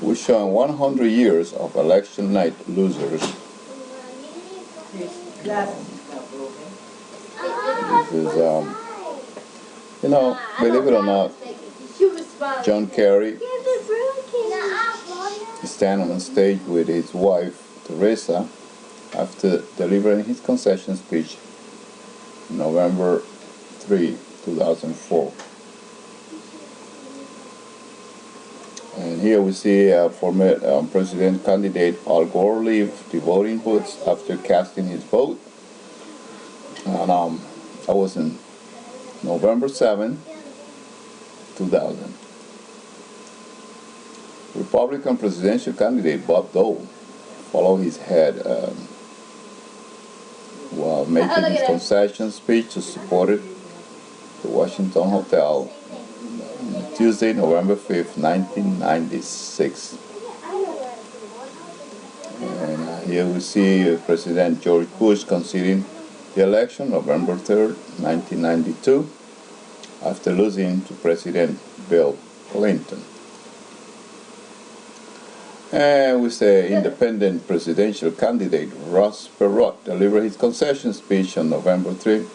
We're showing 100 years of election night losers. This is, you know, believe it or not, John Kerry is standing on stage with his wife, Teresa, after delivering his concession speech November 3, 2004. And here we see former president candidate Al Gore leave the voting booths after casting his vote. And that was in November 7, 2000. Republican presidential candidate Bob Dole followed his head while making his concession speech to support the Washington Hotel on Tuesday, November 5th, 1996. And here we see President George Bush conceding the election November 3rd, 1992, after losing to President Bill Clinton. And we say independent presidential candidate Ross Perot delivered his concession speech on November 3,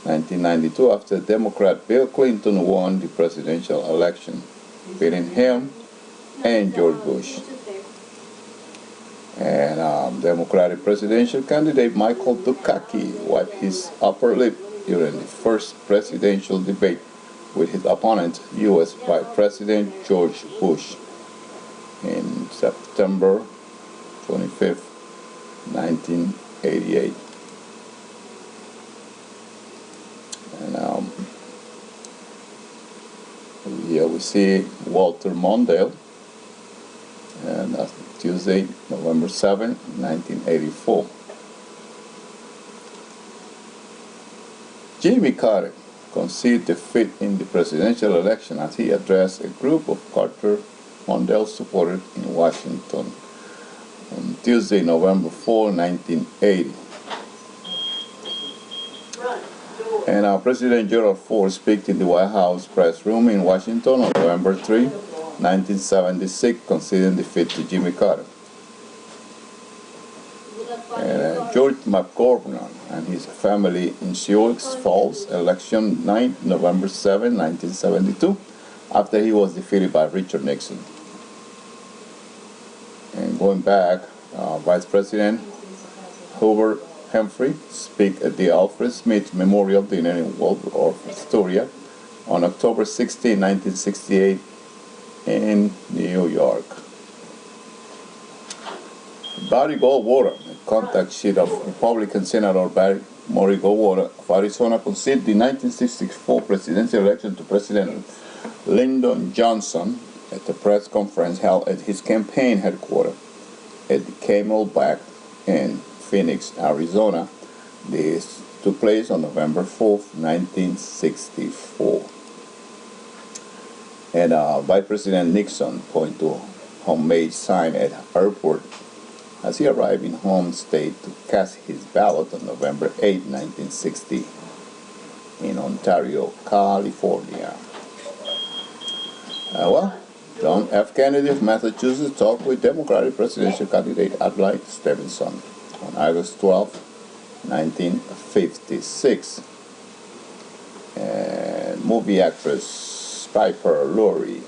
1992, after Democrat Bill Clinton won the presidential election, beating him and George Bush. And Democratic presidential candidate Michael Dukakis wiped his upper lip during the first presidential debate with his opponent, U.S. Vice President George Bush, in September 25th, 1988. And here we see Walter Mondale, and that's Tuesday, November 7, 1984. Jimmy Carter conceded defeat in the presidential election as he addressed a group of Carter Mondale supporters in Washington on Tuesday, November 4, 1980. And President Gerald Ford spoke in the White House press room in Washington on November 3, 1976, conceding defeat to Jimmy Carter. And George McGovern and his family in Sioux Falls, election night, November 7, 1972, after he was defeated by Richard Nixon. And going back, Vice President Hubert Humphrey spoke at the Alfred Smith Memorial Dinner in Waldorf Astoria on October 16, 1968 in New York. Barry Goldwater, the contact sheet of Republican Senator Barry Murray Goldwater of Arizona, conceded the 1964 presidential election to President Lyndon Johnson at the press conference held at his campaign headquarters at the Camelback in Phoenix, Arizona. This took place on November 4th, 1964. And Vice President Nixon pointed to a homemade sign at the airport as he arrived in home state to cast his ballot on November 8, 1960 in Ontario, California. Well, John F. Kennedy of Massachusetts talked with Democratic presidential candidate Adlai Stevenson on August 12, 1956. And movie actress Piper Laurie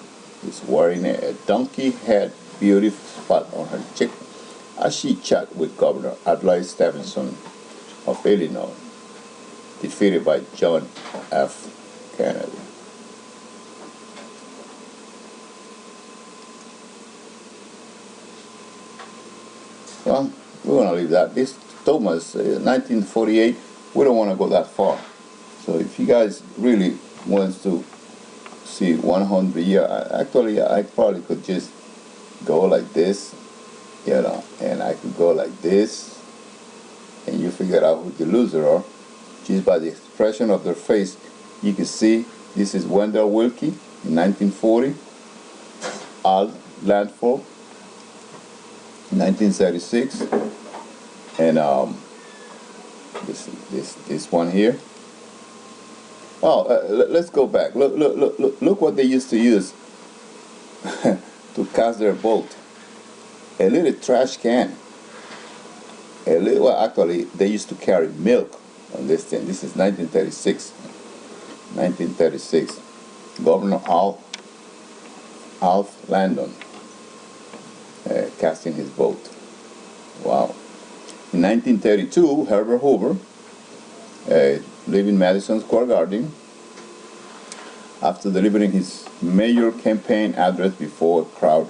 is wearing a donkey head beauty spot on her cheek as she chat with Governor Adlai Stevenson of Illinois, defeated by John F. Kennedy. Well, we're going to leave that. This Thomas, 1948, we don't want to go that far. So if you guys really want to see 100 years, actually I probably could just go like this, you know, and I could go like this, and you figure out who the loser are. Just by the expression of their face, you can see this is Wendell Willkie in 1940, Al Landford, 1936, and this one here, Oh, let's go back. Look what they used to use to cast their vote. A little trash can. Well, actually, they used to carry milk on this thing. This is 1936. 1936. Governor Alf Landon casting his vote. Wow. In 1932, Herbert Hoover lived in Madison Square Garden after delivering his major campaign address before a crowd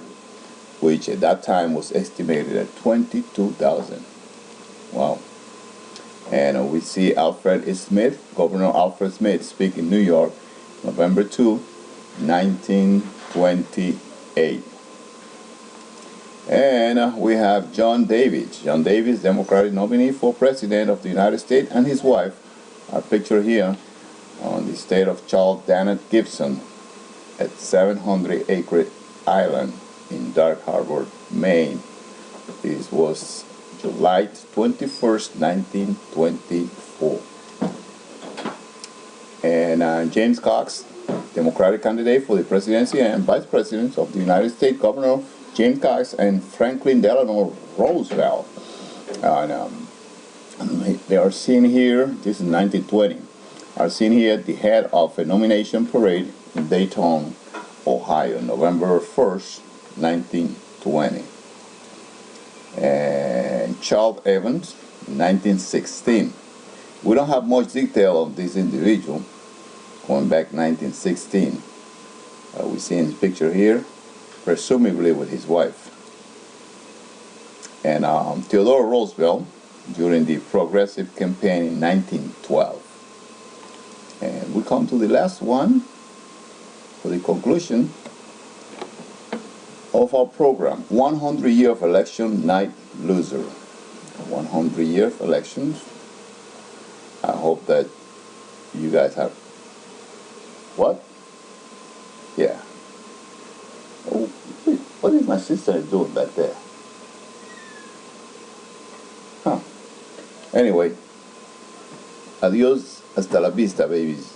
which at that time was estimated at 22,000. Wow. And we see Alfred Smith, Governor Alfred Smith, speak in New York, November 2, 1928. And we have John Davis. John Davis, Democratic nominee for President of the United States, and his wife are pictured here on the estate of Charles Dannett Gibson at 700-acre island in Dark Harbor, Maine. This was July 21st, 1924. And James Cox, Democratic candidate for the presidency and Vice President of the United States, Governor James Cox and Franklin Delano Roosevelt. They are seen here, this is 1920, are seen here at the head of a nomination parade in Dayton, Ohio, November 1st, 1920. And Charles Evans, 1916. We don't have much detail of this individual, going back 1916. We see his picture here, presumably with his wife. And Theodore Roosevelt during the Progressive campaign in 1912. And we come to the last one for the conclusion of our program. 100 year of election night loser. 100 year of elections. I hope that you guys have what? Yeah. Oh, what is my sister doing back there? Huh. Anyway, adios, hasta la vista, babies.